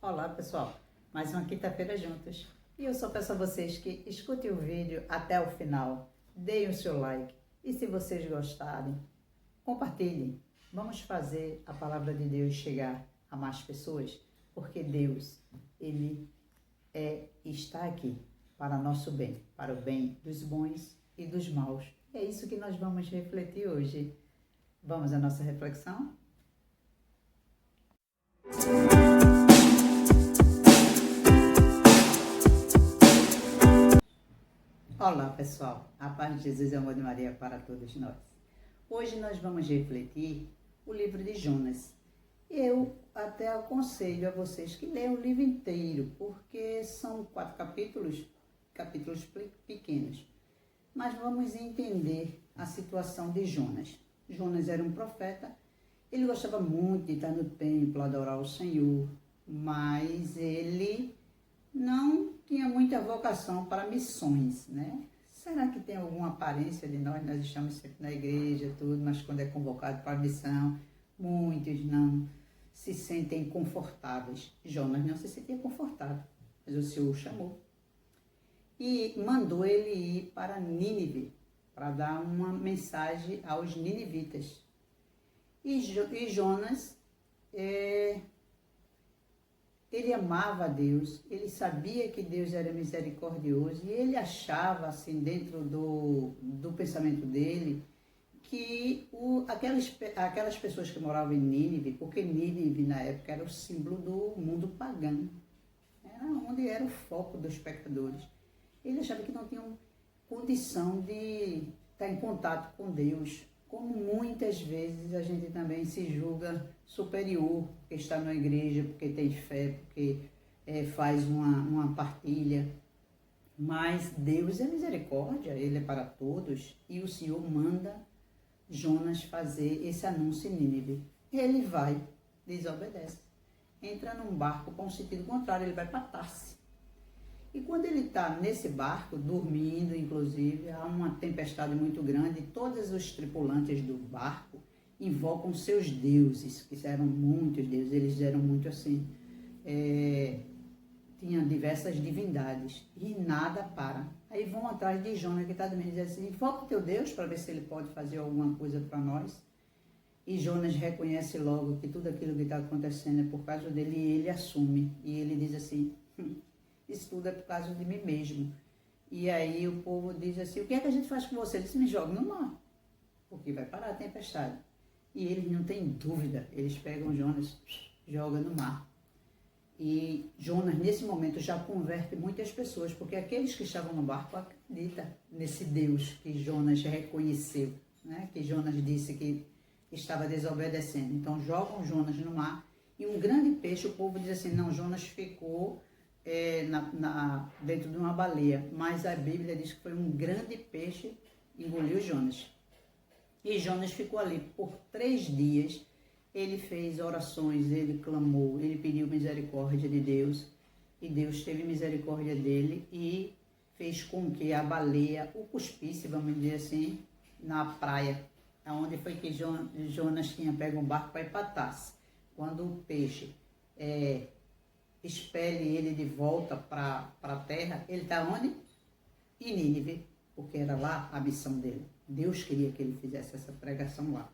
Olá pessoal, mais uma quinta-feira juntos. E eu só peço a vocês que escutem o vídeo até o final, deem o seu like e se vocês gostarem, compartilhem. Vamos fazer a palavra de Deus chegar a mais pessoas, porque Deus, Ele está aqui para nosso bem, para o bem dos bons e dos maus. É isso que nós vamos refletir hoje. Vamos à nossa reflexão? Olá pessoal, a paz de Jesus e o amor de Maria para todos nós. Hoje nós vamos refletir o livro de Jonas. Eu até aconselho a vocês que leiam o livro inteiro, porque são 4 capítulos pequenos. Mas vamos entender a situação de Jonas. Jonas era um profeta, ele gostava muito de estar no templo, adorar o Senhor, mas ele não tinha muita vocação para missões, né? Será que tem alguma aparência de nós? Nós estamos sempre na igreja, tudo, mas quando é convocado para a missão, muitos não se sentem confortáveis. Jonas não se sentia confortável, mas o Senhor o chamou. E mandou ele ir para Nínive, para dar uma mensagem aos ninivitas. E Jonas, ele amava a Deus, ele sabia que Deus era misericordioso e ele achava, assim, dentro do pensamento dele, que aquelas pessoas que moravam em Nínive, porque Nínive na época era o símbolo do mundo pagão, era onde era o foco dos pecadores. Ele achava que não tinham condição de estar em contato com Deus, como muitas vezes a gente também se julga superior, porque está na igreja, porque tem fé, porque faz uma partilha. Mas Deus é misericórdia, Ele é para todos, e o Senhor manda Jonas fazer esse anúncio em Nínive. Ele vai, desobedece, entra num barco com sentido contrário, ele vai para Tarse. E quando ele está nesse barco, dormindo, inclusive, há uma tempestade muito grande, e todos os tripulantes do barco invocam seus deuses, que eram muitos deuses, eles eram muito assim, tinham diversas divindades, e nada para. Aí vão atrás de Jonas, que está dormindo, e diz assim: invoca o teu Deus para ver se ele pode fazer alguma coisa para nós. E Jonas reconhece logo que tudo aquilo que está acontecendo é por causa dele, e ele assume. E ele diz assim: isso tudo é por causa de mim mesmo. E aí o povo diz assim: o que é que a gente faz com você? Ele diz: me joga no mar, porque vai parar a tempestade. E eles não têm dúvida, eles pegam Jonas, jogam no mar. E Jonas, nesse momento, já converte muitas pessoas, porque aqueles que estavam no barco acreditam nesse Deus que Jonas reconheceu, né? Que Jonas disse que estava desobedecendo. Então jogam Jonas no mar, e um grande peixe, o povo diz assim: não, Jonas ficou dentro de uma baleia, mas a Bíblia diz que foi um grande peixe engoliu Jonas. E Jonas ficou ali por 3 dias, ele fez orações, ele clamou, ele pediu misericórdia de Deus, e Deus teve misericórdia dele e fez com que a baleia o cuspisse, vamos dizer assim, na praia, onde foi que Jonas tinha pego um barco para ir para Tarse. Quando o peixe expele ele de volta para a terra, ele está onde? Em Nínive, porque era lá a missão dele. Deus queria que ele fizesse essa pregação lá.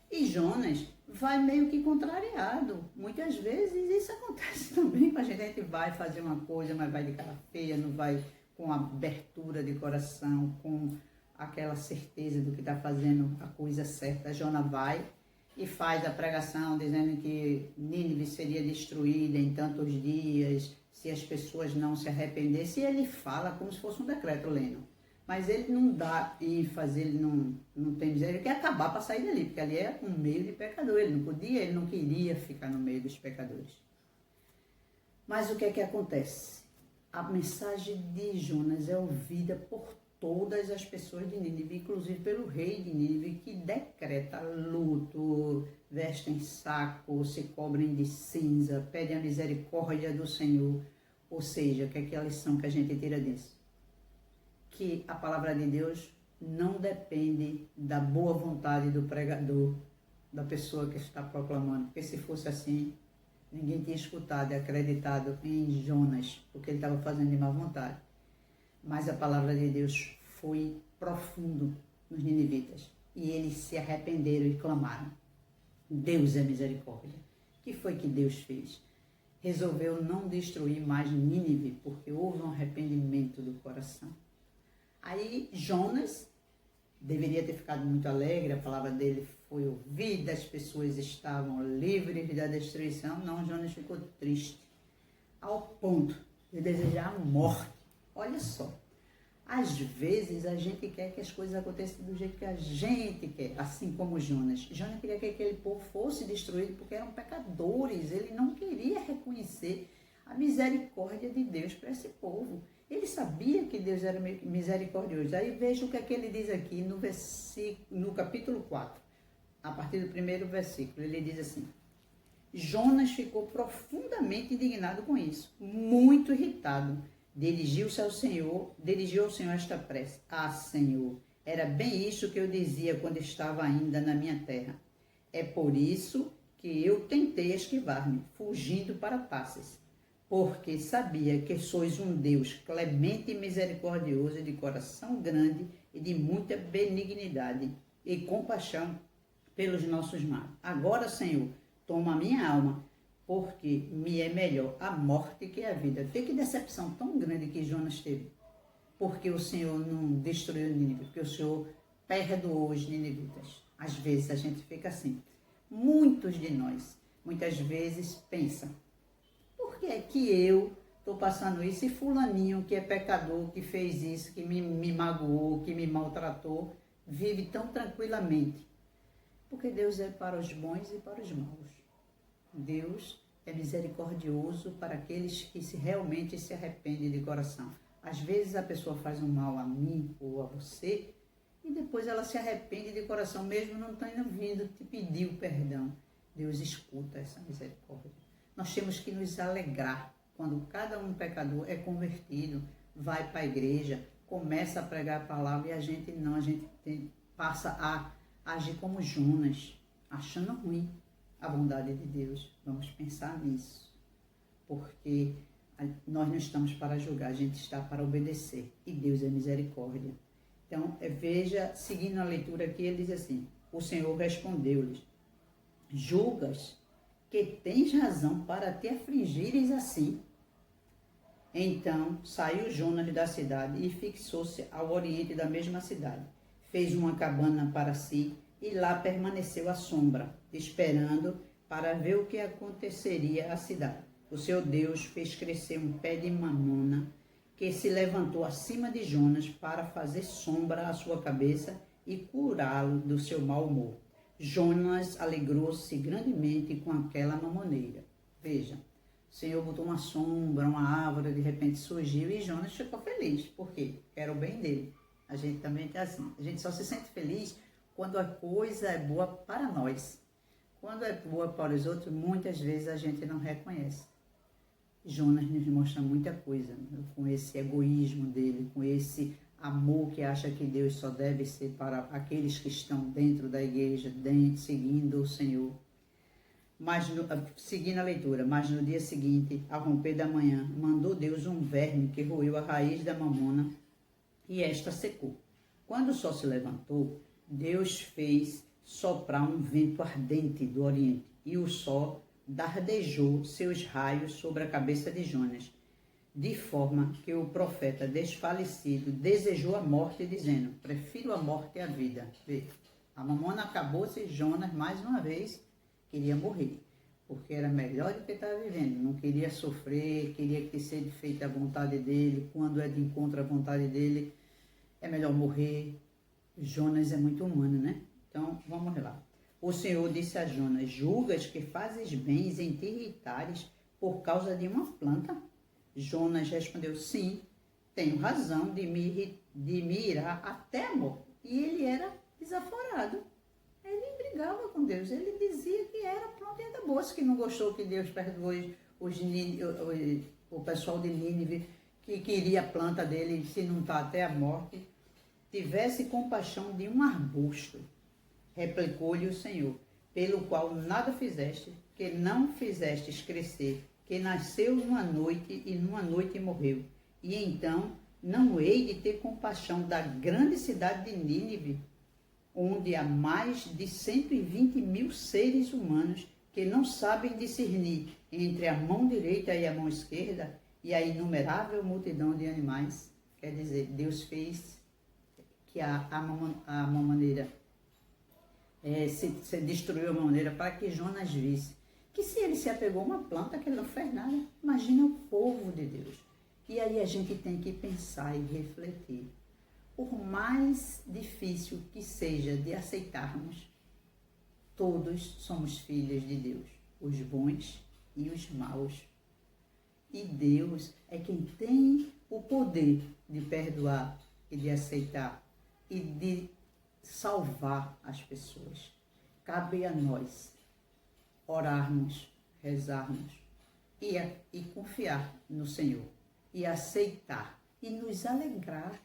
E Jonas vai meio que contrariado. Muitas vezes isso acontece também com a gente. A gente vai fazer uma coisa, mas vai de cara feia, não vai com abertura de coração, com aquela certeza do que está fazendo a coisa certa. Jonas vai e faz a pregação dizendo que Nínive seria destruída em tantos dias, se as pessoas não se arrependessem. E ele fala como se fosse um decreto lendo. Mas ele não dá ênfase, ele não tem miséria, ele quer acabar para sair dali, porque ali é um meio de pecador, ele não queria ficar no meio dos pecadores. Mas o que é que acontece? A mensagem de Jonas é ouvida por todas as pessoas de Nínive, inclusive pelo rei de Nínive, que decreta luto, vestem saco, se cobrem de cinza, pedem a misericórdia do Senhor. Ou seja, que é aquela lição que a gente tira disso? Que a palavra de Deus não depende da boa vontade do pregador, da pessoa que está proclamando, porque se fosse assim, Ninguém tinha escutado e acreditado em Jonas, porque ele estava fazendo de má vontade. Mas a palavra de Deus foi profundo nos ninivitas. E eles se arrependeram e clamaram: Deus é misericórdia. O que foi que Deus fez? Resolveu não destruir mais Nínive, porque houve um arrependimento do coração. Aí Jonas deveria ter ficado muito alegre, a palavra dele foi ouvida, as pessoas estavam livres da destruição. Não, Jonas ficou triste, ao ponto de desejar a morte. Olha só, às vezes a gente quer que as coisas aconteçam do jeito que a gente quer, assim como Jonas. Jonas queria que aquele povo fosse destruído porque eram pecadores, ele não queria reconhecer a misericórdia de Deus para esse povo. Ele sabia que Deus era misericordioso. Aí veja o que é que ele diz aqui no capítulo 4, a partir do primeiro versículo. Ele diz assim: Jonas ficou profundamente indignado com isso, muito irritado. Dirigiu ao Senhor esta prece: Ah, Senhor, era bem isso que eu dizia quando estava ainda na minha terra. É por isso que eu tentei esquivar-me, fugindo para Tarsis, porque sabia que sois um Deus clemente e misericordioso, de coração grande e de muita benignidade e compaixão pelos nossos maus. Agora, Senhor, toma a minha alma, porque me é melhor a morte que a vida. Vê que decepção tão grande que Jonas teve, porque o Senhor não destruiu Nínive, porque o Senhor perdoou os ninivitas. Às vezes a gente fica assim. Muitos de nós, muitas vezes, pensam: por que é que eu estou passando isso e fulaninho, que é pecador, que fez isso, que me magoou, que me maltratou, vive tão tranquilamente? Porque Deus é para os bons e para os maus. Deus é misericordioso para aqueles que realmente se arrependem de coração. Às vezes a pessoa faz um mal a mim ou a você e depois ela se arrepende de coração, mesmo não tendo vindo te pedir o perdão. Deus escuta essa misericórdia. Nós temos que nos alegrar quando cada um pecador é convertido, vai para a igreja, começa a pregar a palavra e a gente passa a agir como Jonas, achando ruim a bondade de Deus. Vamos pensar nisso, porque nós não estamos para julgar, a gente está para obedecer, e Deus é misericórdia. Então, veja, seguindo a leitura aqui, ele diz assim: o Senhor respondeu-lhes: julgas que tens razão para te afligires assim? Então saiu Jonas da cidade e fixou-se ao oriente da mesma cidade. Fez uma cabana para si e lá permaneceu à sombra, esperando para ver o que aconteceria à cidade. O seu Deus fez crescer um pé de mamona que se levantou acima de Jonas para fazer sombra à sua cabeça e curá-lo do seu mau humor. Jonas alegrou-se grandemente com aquela mamoneira. Veja, o Senhor botou uma sombra, uma árvore, de repente surgiu e Jonas ficou feliz. Por quê? Porque era o bem dele. A gente também é assim. A gente só se sente feliz quando a coisa é boa para nós. Quando é boa para os outros, muitas vezes a gente não reconhece. Jonas nos mostra muita coisa, né? Com esse egoísmo dele, com esse amor que acha que Deus só deve ser para aqueles que estão dentro da igreja, seguindo o Senhor. Seguindo a leitura, mas no dia seguinte, ao romper da manhã, mandou Deus um verme que roeu a raiz da mamona e esta secou. Quando o sol se levantou, Deus fez soprar um vento ardente do oriente e o sol dardejou seus raios sobre a cabeça de Jonas, de forma que o profeta desfalecido desejou a morte, dizendo: prefiro a morte à vida. Vê, a mamona acabou-se, Jonas mais uma vez queria morrer, porque era melhor do que estava vivendo, não queria sofrer, queria que seja feita a vontade dele. Quando é de encontro à vontade dele, é melhor morrer. Jonas é muito humano, né? Então, vamos lá. O Senhor disse a Jonas: julgas que fazes bens em te irritares por causa de uma planta? Jonas respondeu: sim, tenho razão de me irar até a morte. E ele era desaforado. Ele brigava com Deus. Ele dizia que era pronto e acabou. Que não gostou que Deus perdoou o pessoal de Nínive, que queria a planta dele, se não está até a morte. Tivesse compaixão de um arbusto, replicou-lhe o Senhor, pelo qual nada fizeste, que não fizestes crescer, que nasceu numa noite e numa noite morreu. E então não hei de ter compaixão da grande cidade de Nínive, onde há mais de 120.000 seres humanos que não sabem discernir entre a mão direita e a mão esquerda e a inumerável multidão de animais. Quer dizer, Deus fez que a mamadeira se destruiu a mamadeira para que Jonas visse que se ele se apegou a uma planta, que ele não fez nada. Imagina o povo de Deus. E aí a gente tem que pensar e refletir. Por mais difícil que seja de aceitarmos, todos somos filhos de Deus, os bons e os maus. E Deus é quem tem o poder de perdoar e de aceitar e de salvar as pessoas. Cabe a nós orarmos, rezarmos e confiar no Senhor e aceitar e nos alegrar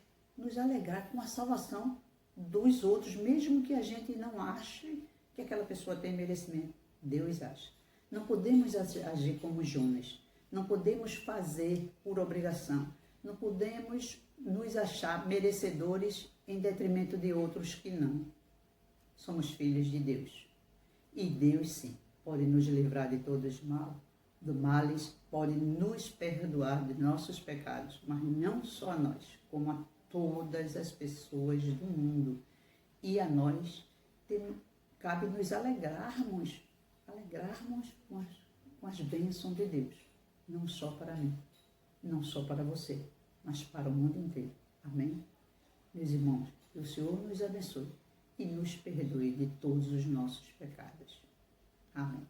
com a salvação dos outros, mesmo que a gente não ache que aquela pessoa tem merecimento. Deus acha. Não podemos agir como Jonas, não podemos fazer por obrigação, não podemos nos achar merecedores em detrimento de outros que não. Somos filhos de Deus. E Deus, sim, pode nos livrar de todos do males, pode nos perdoar de nossos pecados, mas não só a nós, como a todas as pessoas do mundo. E a nós cabe nos alegrarmos com as bênçãos de Deus, não só para mim, não só para você, mas para o mundo inteiro. Amém? Meus irmãos, que o Senhor nos abençoe e nos perdoe de todos os nossos pecados. Amém.